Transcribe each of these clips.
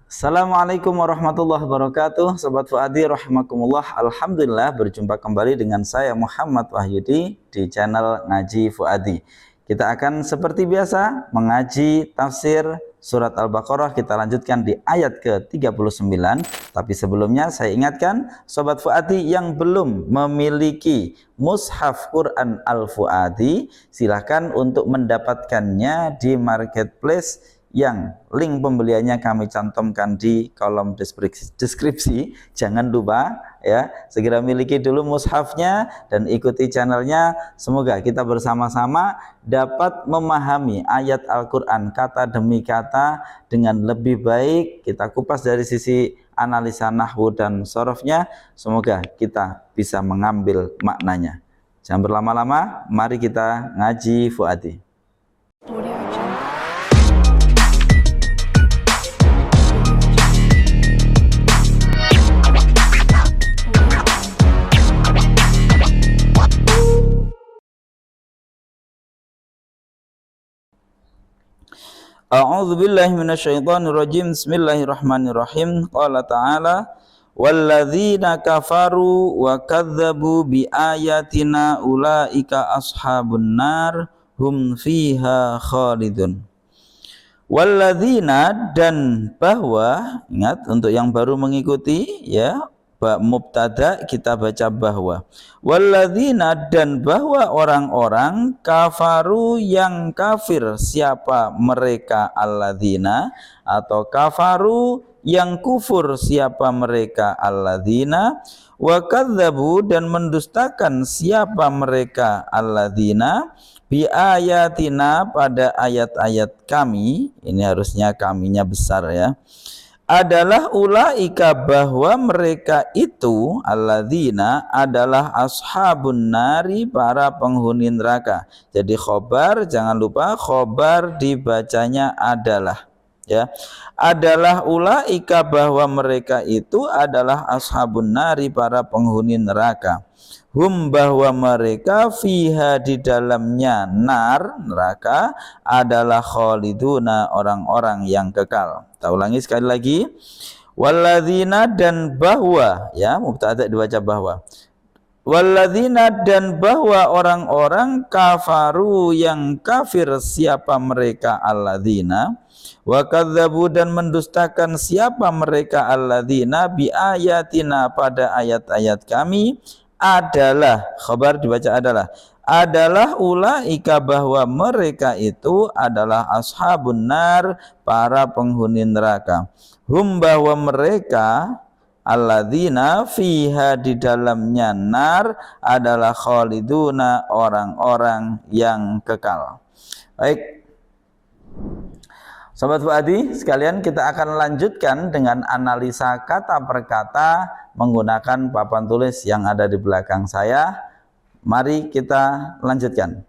Assalamualaikum warahmatullahi wabarakatuh. Sobat Fuadi rahimakumullah. Alhamdulillah berjumpa kembali dengan saya Muhammad Wahyudi di channel Ngaji Fuadi. Kita akan seperti biasa mengaji tafsir surat Al-Baqarah. Kita lanjutkan di ayat ke-39. Tapi sebelumnya saya ingatkan Sobat Fuadi yang belum memiliki mushaf Quran Al-Fuadi, silahkan untuk mendapatkannya di marketplace yang link pembeliannya kami cantumkan di kolom deskripsi. Jangan lupa ya, segera miliki dulu mushafnya dan ikuti channelnya. Semoga kita bersama-sama dapat memahami ayat Al-Quran kata demi kata dengan lebih baik. Kita kupas dari sisi analisa nahwu dan sorofnya. Semoga kita bisa mengambil maknanya. Jangan berlama-lama, mari kita ngaji Fuadi. A'udzu billahi minasyaitonir rajim. Bismillahirrahmanirrahim. Qala ta'ala walladzina kafaru wa kadzdzabu biayatina ulaika ashabun nar hum fiha khalidun. Walladzina, dan bahwa, ingat untuk yang baru mengikuti ya, mubtada kita baca bahwa. Walladzina, dan bahwa orang-orang kafaru yang kafir. Siapa mereka? Alladzina, atau kafaru yang kufur. Siapa mereka? Alladzina. Wa kadzdzabu, dan mendustakan. Siapa mereka? Alladzina. Bi ayatina, pada ayat-ayat kami. Ini harusnya kaminya besar ya. Adalah ulaika, bahwa mereka itu, alladzina, adalah ashabun nari, para penghuni neraka. Jadi khobar, jangan lupa khobar dibacanya adalah ya. Adalah ulaika, bahwa mereka itu adalah ashabun nari, para penghuni neraka. Hum, bahwa mereka fiha, di dalamnya nar, neraka, adalah khaliduna, orang-orang yang kekal. Kita ulangi sekali lagi. Walladzina, dan bahwa ya, mubtada dibaca bahwa. Walladzina, dan bahwa orang-orang kafaru yang kafir. Siapa mereka? Alladzina. Wa kadzdzabu, dan mendustakan. Siapa mereka? Alladzina. Bi ayatina, pada ayat-ayat kami. Adalah, khabar dibaca adalah ulaika, bahwa mereka itu adalah ashabun nar, para penghuni neraka. Hum, bahwa mereka, alladzina, fiha, di dalamnya nar, adalah khaliduna, orang-orang yang kekal. Baik Sobat Fuadi sekalian, kita akan lanjutkan dengan analisa kata per kata menggunakan papan tulis yang ada di belakang saya. Mari kita lanjutkan.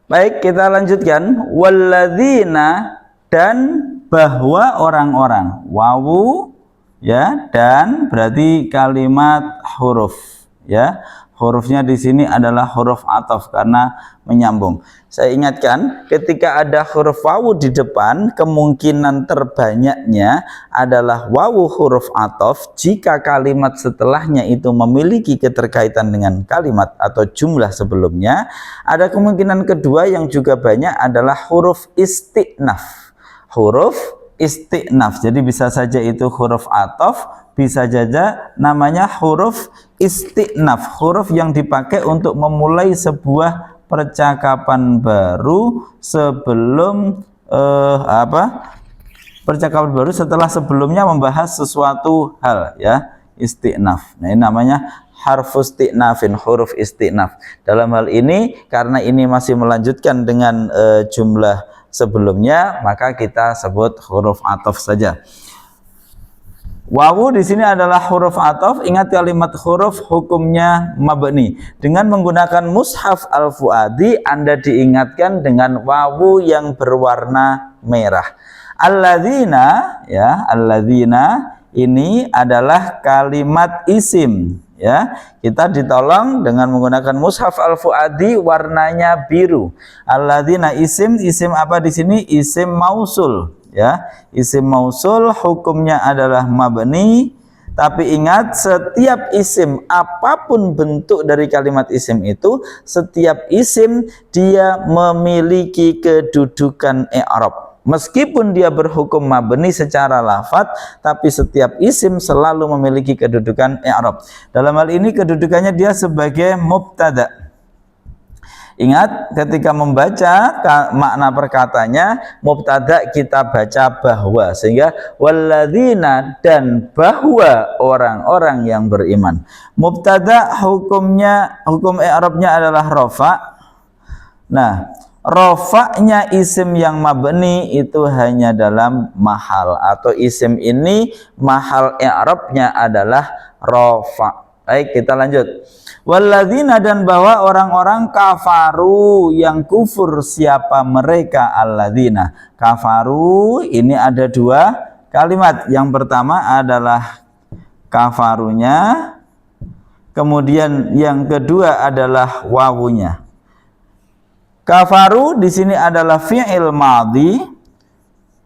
Baik, kita lanjutkan. Walladzina, dan bahwa orang-orang. Wawu ya, dan berarti kalimat huruf ya. Hurufnya di sini adalah huruf ataf karena menyambung. Saya ingatkan, ketika ada huruf wawu di depan, kemungkinan terbanyaknya adalah wawu huruf ataf jika kalimat setelahnya itu memiliki keterkaitan dengan kalimat atau jumlah sebelumnya. Ada kemungkinan kedua yang juga banyak adalah huruf isti'naf. Huruf isti'naf. Jadi bisa saja itu huruf ataf, bisa saja namanya huruf isti'naf, huruf yang dipakai untuk memulai sebuah percakapan baru sebelum percakapan baru setelah sebelumnya membahas sesuatu hal ya, isti'naf. Nah, ini namanya harfus isti'nafin, huruf isti'naf. Dalam hal ini karena ini masih melanjutkan dengan jumlah sebelumnya, maka kita sebut huruf ataf saja. Wawu di sini adalah huruf ataf. Ingat kalimat huruf hukumnya mabni. Dengan menggunakan mushaf Al-Fuadi, Anda diingatkan dengan wawu yang berwarna merah. Alladzina ya, alladzina ini adalah kalimat isim ya. Kita ditolong dengan menggunakan mushaf Al-Fuadi, warnanya biru. Alladzina isim, isim apa di sini? Isim mausul ya. Isim mausul hukumnya adalah mabni, tapi ingat setiap isim apapun bentuk dari kalimat isim itu, setiap isim dia memiliki kedudukan i'rab. Meskipun dia berhukum mabni secara lafadz, tapi setiap isim selalu memiliki kedudukan i'rab. Dalam hal ini kedudukannya dia sebagai mubtada. Ingat ketika membaca makna perkatanya, mubtada kita baca bahwa, sehingga walladzina, dan bahwa orang-orang yang beriman. Mubtada hukum i'rabnya adalah rafa. Nah, rofaknya isim yang mabni itu hanya dalam mahal, atau isim ini mahal i'rabnya adalah rofa. Baik, kita lanjut. Walladzina, dan bahwa orang-orang kafaru yang kufur. Siapa mereka? Alladzina kafaru. Ini ada dua kalimat. Yang pertama adalah kafarunya, kemudian yang kedua adalah wawunya. Kafaru di sini adalah fi'il madhi,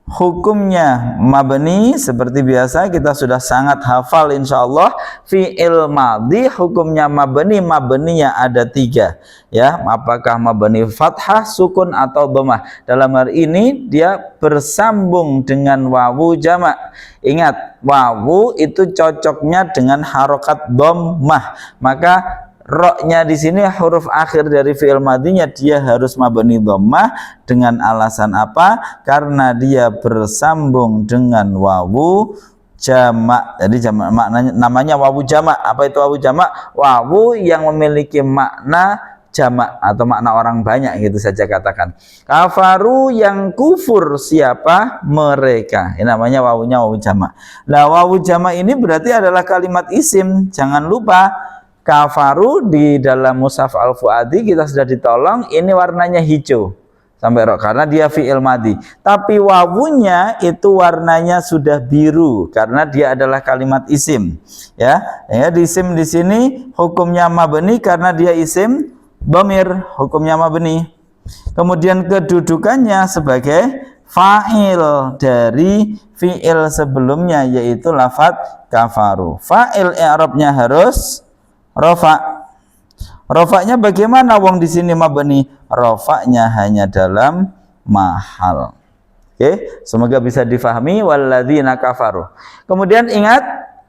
hukumnya mabni. Seperti biasa kita sudah sangat hafal insyaallah. Fi'il madhi hukumnya mabni, mabninya ada tiga, ya. Apakah mabni fathah, sukun, atau dhammah? Dalam hal ini dia bersambung dengan wawu jamak. Ingat, wawu itu cocoknya dengan harokat dhammah, maka roknya di sini huruf akhir dari fi'il madhinya dia harus mabni dhammah. Dengan alasan apa? Karena dia bersambung dengan wawu jamak. Jadi jamak maknanya, namanya wawu jamak. Apa itu wawu jamak? Wawu yang memiliki makna jamak atau makna orang banyak, gitu saja katakan. Kafaru yang kufur. Siapa? Mereka. Ini namanya wawunya wawu jamak. Nah, wawu jamak ini berarti adalah kalimat isim. Jangan lupa kafaru di dalam mushaf Al-Fuadi kita sudah ditolong, ini warnanya hijau sampai rok karena dia fi'il madhi. Tapi wawunya itu warnanya sudah biru karena dia adalah kalimat isim. Ya, isim di sini hukumnya mabni karena dia isim dhamir, hukumnya mabni. Kemudian kedudukannya sebagai fa'il dari fi'il sebelumnya, yaitu lafadz kafaru. Fa'il i'rabnya harus rofa. Rofaknya bagaimana? Wong di sini mabni. Rofaknya hanya dalam mahal. Oke, semoga bisa difahami. Walladzina kafaru. Kemudian ingat,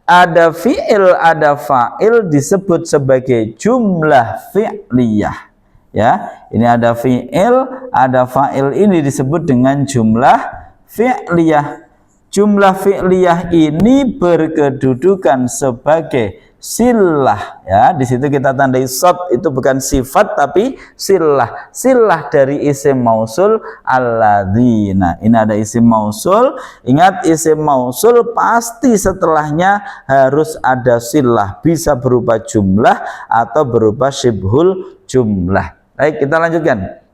ada fi'il, ada fa'il disebut sebagai jumlah fi'liyah. Ya, ini ada fi'il, ada fa'il, ini disebut dengan jumlah fi'liyah. Jumlah fi'liyah ini berkedudukan sebagai silah, ya. Di situ kita tandai shad, itu bukan sifat tapi silah. Silah dari isim mausul alladzina. Ini ada isim mausul. Ingat, isim mausul pasti setelahnya harus ada silah, bisa berupa jumlah atau berupa syibhul jumlah. Baik, kita lanjutkan.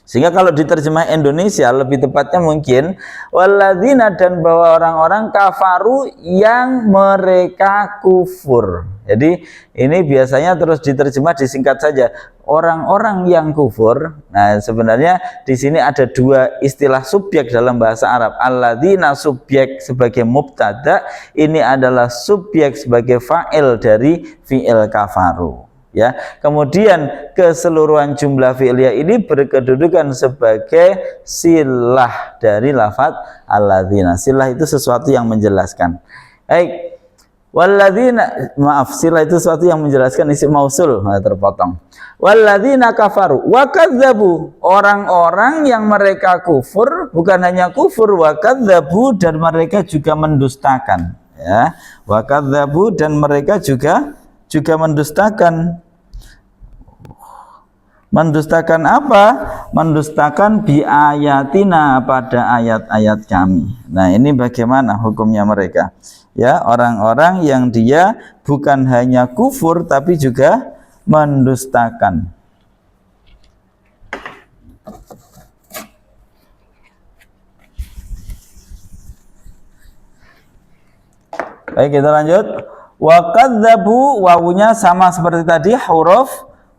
Sehingga kalau diterjemah Indonesia lebih tepatnya mungkin walladzina, dan bahwa orang-orang kafaru yang mereka kufur. Jadi ini biasanya terus diterjemah disingkat saja orang-orang yang kufur. Nah, sebenarnya di sini ada dua istilah subjek dalam bahasa Arab. Alladzina subjek sebagai mubtada, ini adalah subjek sebagai fa'il dari fi'il kafaru. Ya, kemudian keseluruhan jumlah fi'liyah ini berkedudukan sebagai silah dari lafadz alladzina. Silah itu sesuatu yang menjelaskan. Baik, walladzina, maaf, silah itu sesuatu yang menjelaskan isim mausul. Nah, terpotong. Walladzina kafaru wa kadzabu, orang-orang yang mereka kufur, bukan hanya kufur, wa kadzabu, dan mereka juga mendustakan. Ya, wa kadzabu, dan mereka juga mendustakan. Mendustakan apa? Mendustakan bi ayatina, pada ayat-ayat kami. Nah, ini bagaimana hukumnya mereka? Ya, orang-orang yang dia bukan hanya kufur tapi juga mendustakan. Baik, kita lanjut. Wa kadzabu, wawunya sama seperti tadi, huruf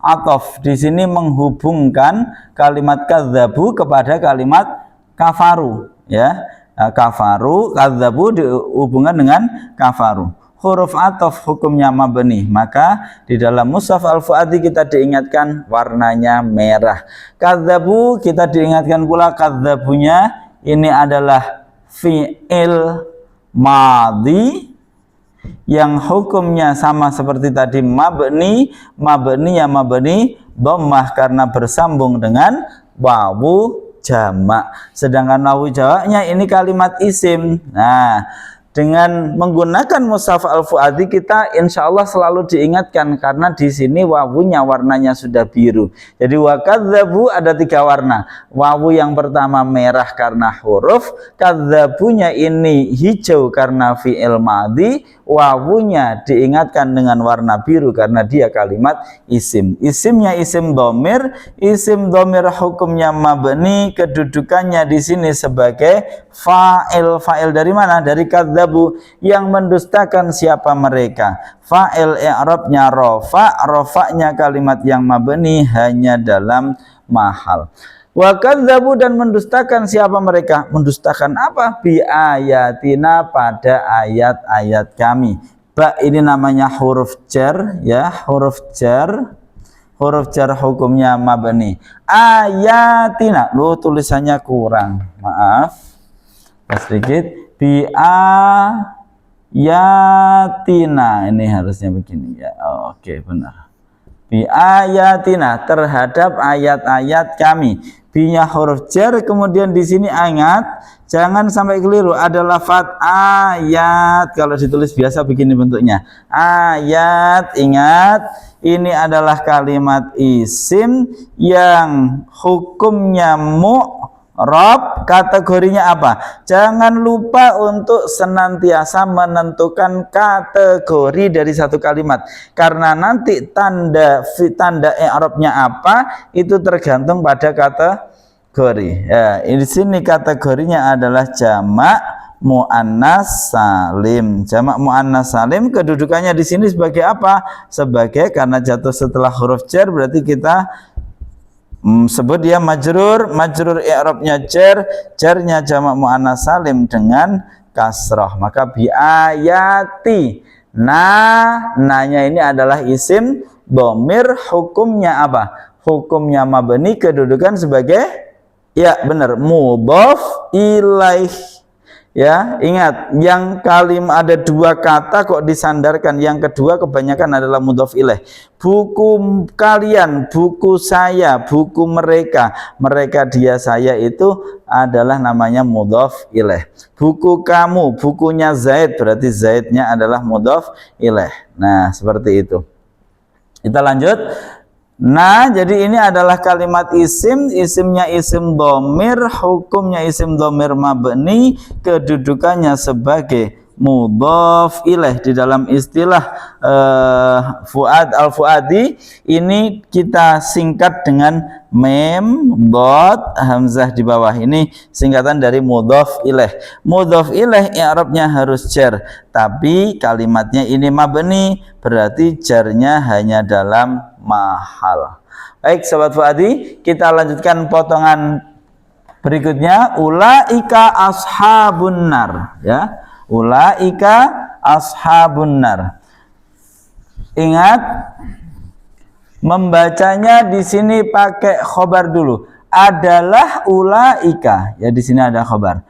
ataf. Di sini menghubungkan kalimat kadzabu kepada kalimat kafaru, ya. kafaru, kadzabu dihubungkan dengan kafaru. Huruf ataf hukumnya mabni, maka di dalam mushaf Al-Fuadi kita diingatkan warnanya merah. Kadzabu kita diingatkan pula kadzabunya ini adalah fi'il madhi yang hukumnya sama seperti tadi mabni, mabni dhammah karena bersambung dengan wawu jamak. Sedangkan wawu jamaknya ini kalimat isim. Nah, dengan menggunakan mushaf Al-Fuadi kita insya Allah selalu diingatkan karena di sini wawunya warnanya sudah biru. Jadi wa kadzabu ada 3 warna. Wawu yang pertama merah karena huruf, kadzabunya ini hijau karena fi'il madhi, wawunya diingatkan dengan warna biru karena dia kalimat isim. Isimnya isim dhamir, isim dhamir hukumnya mabni, kedudukannya di sini sebagai fa'il. Fa'il dari mana? Dari kadzabu, yang mendustakan siapa mereka. Fa'il i'rabnya rafa, rafa'nya kalimat yang mabni hanya dalam mahal. Wa kadzabu dan mendustakan siapa mereka? Mendustakan apa? Bi ayatina pada ayat-ayat kami. Ba ini namanya huruf jar ya, huruf jar. Huruf jar hukumnya mabni. Ayatina, loh tulisannya kurang. Maaf. Sedikit. Bi ayatina, ini harusnya begini ya. Oh, oke, benar. Bi ayatina, terhadap ayat-ayat kami. Binya huruf jar, kemudian di sini ingat, jangan sampai keliru, ada lafaz ayat. Kalau ditulis biasa begini bentuknya. Ayat, ingat, ini adalah kalimat isim yang hukumnya mu'rab, kategorinya apa? Jangan lupa untuk senantiasa menentukan kategori dari satu kalimat, karena nanti tanda i'rabnya apa itu tergantung pada kategori. Ya, di sini kategorinya adalah jamak muannas salim. Jamak muannas salim kedudukannya di sini sebagai apa? Sebagai, karena jatuh setelah huruf jar berarti kita sebut dia majrur, majrur i'rabnya jar, jarnya jamak muannas salim dengan kasrah. Maka bi ayati, nanya ini adalah isim dhamir, hukumnya apa? Hukumnya mabni, kedudukan sebagai ya benar mudhaf ilaih. Ya, ingat, yang kalimat ada 2 kata kok disandarkan, yang kedua kebanyakan adalah mudhaf ilaih. Buku kalian, buku saya, buku mereka, mereka dia saya itu adalah namanya mudhaf ilaih. Buku kamu, bukunya Zaid, berarti Zaidnya adalah mudhaf ilaih. Nah, seperti itu. Kita lanjut. Nah, jadi ini adalah kalimat isim, isimnya isim dhamir, hukumnya isim dhamir mabni, kedudukannya sebagai mudhaf ilaih. Di dalam istilah Fuad Al-Fuadi ini kita singkat dengan mem, dot, hamzah di bawah. Ini singkatan dari mudhaf ilaih. Mudhaf ilaih i'rabnya harus jar, tapi kalimatnya ini mabni, berarti jarnya hanya dalam mahal. Baik Sobat Fuadi, kita lanjutkan potongan berikutnya. Ulaika ashabun nar ya. Ulaika ashabun nar. Ingat, membacanya di sini pakai khobar dulu. Adalah ulaika, ya di sini ada khobar.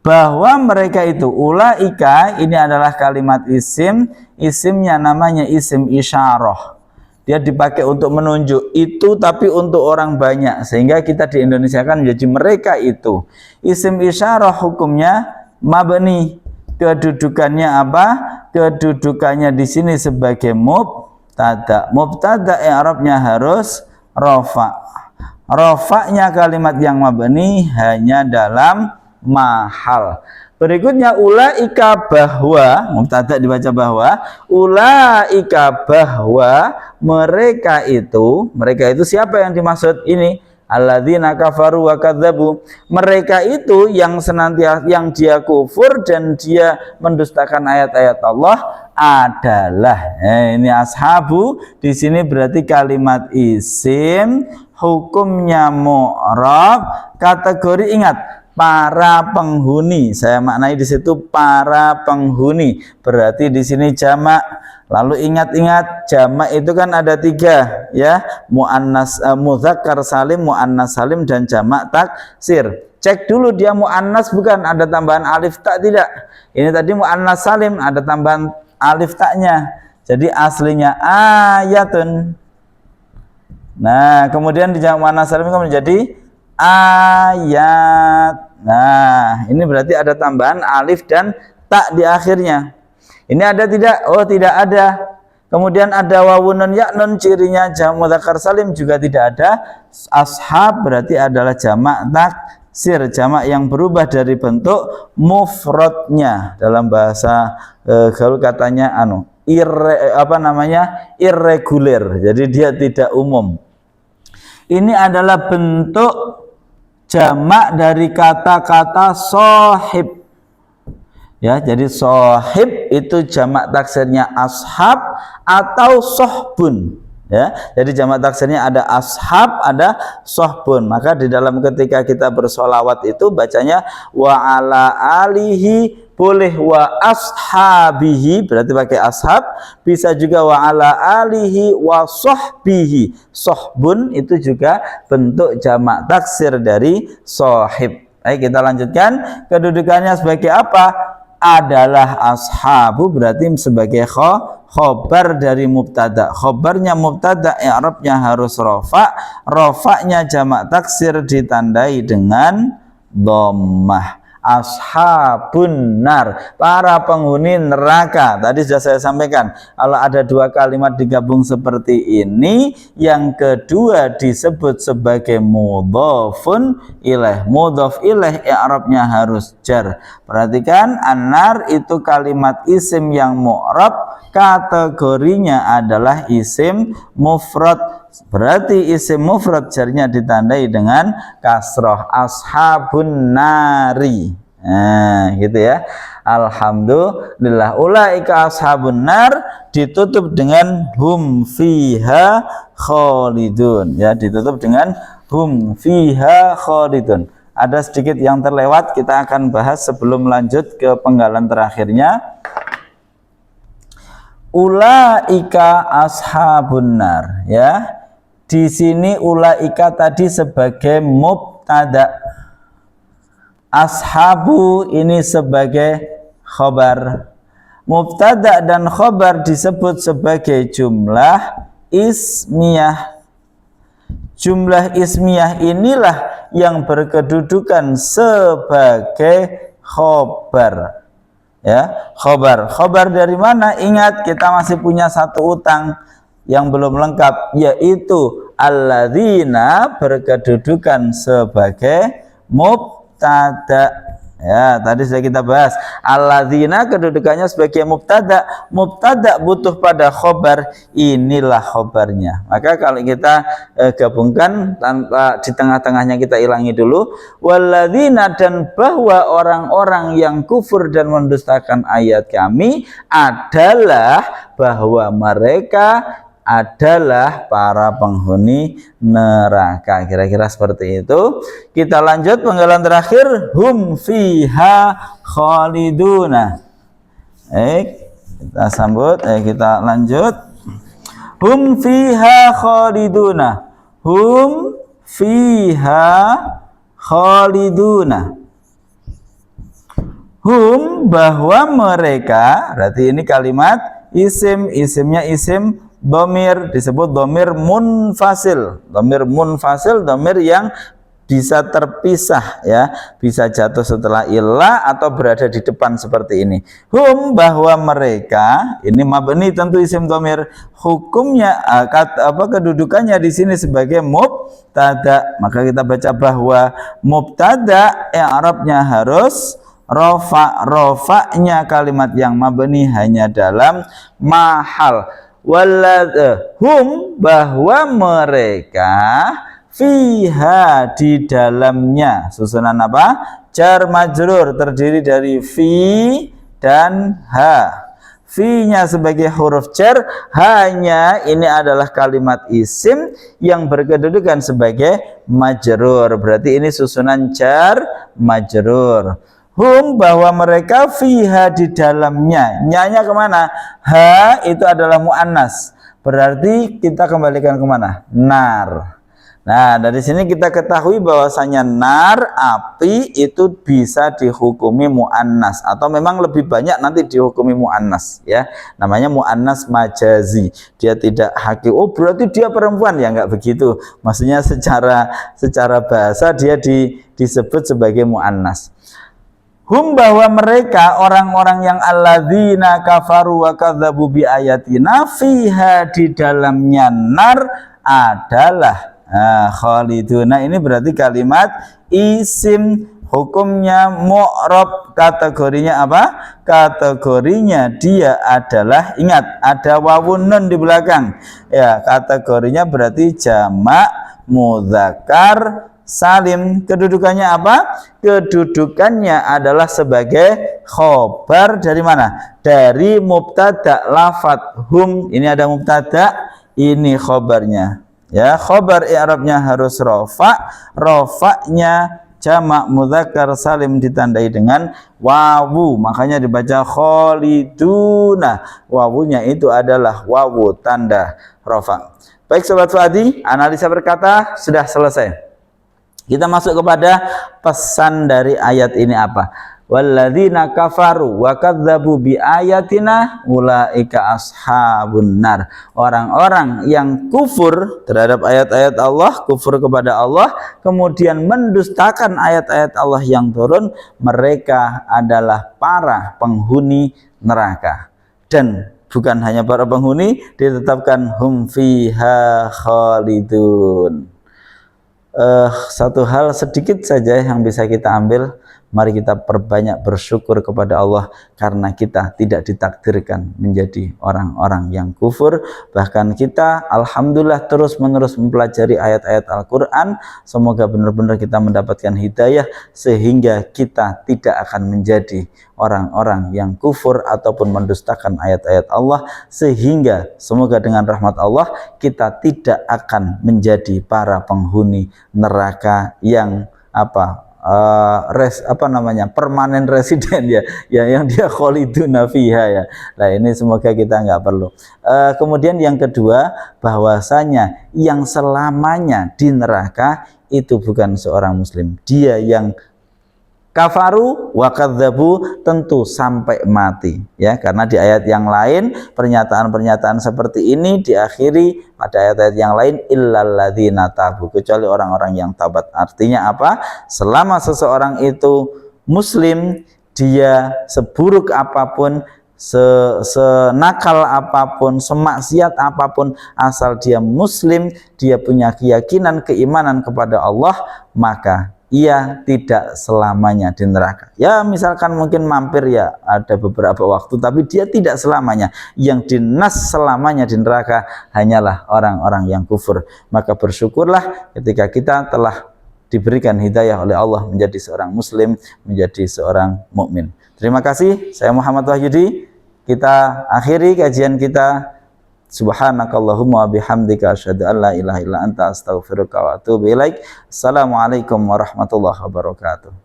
Bahwa mereka itu, ulaika ini adalah kalimat isim, isimnya namanya isim isyarah. Dia dipakai untuk menunjuk itu, tapi untuk orang banyak, sehingga kita di Indonesia kan menjadi mereka itu. Isim isyarah hukumnya mabni. Kedudukannya apa? Kedudukannya di sini sebagai mubtada. Mubtada i'rabnya harus rafa. Rafa'nya kalimat yang mabni hanya dalam mahal. Berikutnya ulaika bahwa, mubtada dibaca bahwa, ulaika bahwa mereka itu siapa yang dimaksud ini? Alladzina kafaru wa kadzabu. Mereka itu yang senantiasa, yang dia kufur dan dia mendustakan ayat-ayat Allah adalah. Ini ashabu di sini berarti kalimat isim, hukumnya mu'rab, kategori ingat. para penghuni. Saya maknai di situ para penghuni. Berarti di sini jamak. Lalu ingat-ingat jamak itu kan ada 3 ya, muannas mudzakkar salim, muannas salim dan jamak taksir. Cek dulu dia muannas bukan, ada tambahan alif tak tidak. Ini tadi muannas salim ada tambahan alif taknya. Jadi aslinya ayatun. Nah, kemudian di jamak muannas salim itu menjadi ayat. Nah, ini berarti ada tambahan alif dan tak di akhirnya. Ini ada tidak? Oh, tidak ada. Kemudian ada wawun nun ya nun, cirinya jamak mudzakkar salim juga tidak ada. Ashab berarti adalah jamak taksir, jamak yang berubah dari bentuk mufradnya. Dalam bahasa gaul katanya irregular. Jadi dia tidak umum. Ini adalah bentuk jamak dari kata-kata sohib. Ya, jadi sohib itu jamak taksirnya ashab atau sohbun. Ya, jadi jamak taksirnya ada ashab, ada sohbun. Maka di dalam ketika kita bersolawat itu bacanya wa ala alihi, boleh wa ashabihi, berarti pakai ashab. Bisa juga wa ala alihi wa sohbihi. Sohbun itu juga bentuk jamak taksir dari sohib. Baik, kita lanjutkan. Kedudukannya sebagai apa? Adalah ashabu, berarti sebagai khobar dari mubtada. Khobarnya mubtada, i'rabnya harus rofa. Rofanya jamak taksir ditandai dengan dhammah. Ashabun nar, para penghuni neraka. Tadi sudah saya sampaikan, kalau ada 2 kalimat digabung seperti ini, yang kedua disebut sebagai mudhofun ilaih. Mudhof ilaih i'rabnya harus jar. Perhatikan, an-nar itu kalimat isim yang mu'rab, kategorinya adalah isim mufrad. Berarti isim mufrad jarnya ditandai dengan kasroh. Ashabun nari. Nah, gitu ya. Alhamdulillah. Ulaika ashabun nar ditutup dengan hum fiha khalidun. Ya, ditutup dengan hum fiha khalidun. Ada sedikit yang terlewat, kita akan bahas sebelum lanjut ke penggalan terakhirnya. Ulaika ashabun nar, ya. Di sini ulaika tadi sebagai mubtada, ashabu ini sebagai khobar. Mubtada dan khobar disebut sebagai jumlah ismiyah. Jumlah ismiyah inilah yang berkedudukan sebagai khobar. Ya, khobar. Khobar dari mana? Ingat, kita masih punya 1 utang yang belum lengkap, yaitu alladzina berkedudukan sebagai mubtada. Ya, tadi sudah kita bahas. Alladzina kedudukannya sebagai mubtada. Mubtada butuh pada khobar, inilah khobarnya. Maka kalau kita gabungkan tanpa di tengah-tengahnya kita ilangi dulu. Walladzina, dan bahwa orang-orang yang kufur dan mendustakan ayat kami adalah bahwa mereka adalah para penghuni neraka. Kira-kira seperti itu. Kita lanjut penggalan terakhir, hum fiha khaliduna. Kita sambut, kita lanjut. Hum fiha khaliduna. Hum fiha khaliduna. Hum, bahwa mereka, berarti ini kalimat isim, isimnya isim dhamir, disebut dhamir munfasil. Dhamir munfasil, dhamir yang bisa terpisah, ya, bisa jatuh setelah ilah atau berada di depan seperti ini. Hum, bahwa mereka, ini mabni tentu isim dhamir. Hukumnya kedudukannya di sini sebagai mubtada. Maka kita baca bahwa mubtada i'rabnya harus rofa. Rofanya kalimat yang mabni hanya dalam mahal. Hum, bahwa mereka, fiha di dalamnya, susunan apa? Jar majrur terdiri dari fi dan ha. fi-nya sebagai huruf jar, hanya ini adalah kalimat isim yang berkedudukan sebagai majrur. Berarti ini susunan jar majrur. Hum, bahwa mereka, fiha, di dalamnya. Nyanya kemana? Ha itu adalah muannas. Berarti kita kembalikan kemana? Nar. Nah, dari sini kita ketahui bahwasanya nar, api, itu bisa dihukumi muannas atau memang lebih banyak nanti dihukumi muannas, ya. Namanya muannas majazi. Dia tidak hakiki. Oh, berarti dia perempuan, ya enggak begitu. Maksudnya secara bahasa dia disebut sebagai muannas. Hum, bahwa mereka orang-orang yang alladzina kafaru wa kadzabu bi ayatina, fiha, di dalamnya nar adalah khaliduna. Ini berarti kalimat isim, hukumnya mu'rab, kategorinya apa? Kategorinya dia adalah, ingat ada wawun nun di belakang. Ya, kategorinya berarti jamak mudzakkar salim. Kedudukannya apa? Kedudukannya adalah sebagai khobar dari mana? Dari mubtada lafadz hum. Ini ada mubtada, ini khobarnya. Ya, khobar i'rabnya harus rofa. Rofanya jamak mudzakkar salim ditandai dengan wawu. Makanya dibaca khaliduna. Wawunya itu adalah wawu tanda rofa. Baik Sobat Fuadi, analisa berkata sudah selesai. Kita masuk kepada pesan dari ayat ini apa? Walladzina kafaru wa kadzabu bi ayatina ulaika ashabun nar. Orang-orang yang kufur terhadap ayat-ayat Allah, kufur kepada Allah, kemudian mendustakan ayat-ayat Allah yang turun, mereka adalah para penghuni neraka. Dan bukan hanya para penghuni, ditetapkan hum fiha khalidun. Satu hal sedikit saja yang bisa kita ambil, mari kita perbanyak bersyukur kepada Allah karena kita tidak ditakdirkan menjadi orang-orang yang kufur. Bahkan kita alhamdulillah terus-menerus mempelajari ayat-ayat Al-Quran. Semoga benar-benar kita mendapatkan hidayah sehingga kita tidak akan menjadi orang-orang yang kufur ataupun mendustakan ayat-ayat Allah, sehingga semoga dengan rahmat Allah kita tidak akan menjadi para penghuni neraka yang permanen residen, ya yang dia khaliduna fiha, ya. Nah, ini semoga kita nggak perlu. Kemudian yang kedua, bahwasanya yang selamanya di neraka itu bukan seorang muslim. Dia yang kafaru wa kadzabu tentu sampai mati, ya, karena di ayat yang lain pernyataan-pernyataan seperti ini diakhiri pada ayat-ayat yang lain illalladzina tabu, kecuali orang-orang yang taubat. Artinya apa? Selama seseorang itu muslim, dia seburuk apapun, senakal apapun, semaksiat apapun, asal dia muslim, dia punya keyakinan, keimanan kepada Allah, maka ia tidak selamanya di neraka. Ya, misalkan mungkin mampir, ya, ada beberapa waktu, tapi dia tidak selamanya. Yang dinas selamanya di neraka hanyalah orang-orang yang kufur. Maka bersyukurlah ketika kita telah diberikan hidayah oleh Allah menjadi seorang muslim, menjadi seorang mukmin. Terima kasih. Saya Muhammad Wahyudi. Kita akhiri kajian kita. Subhanakallahumma bihamdika asyhadu an la ilaha illa anta astaghfiruka wa atubu ilaik. Assalamualaikum warahmatullahi wabarakatuh.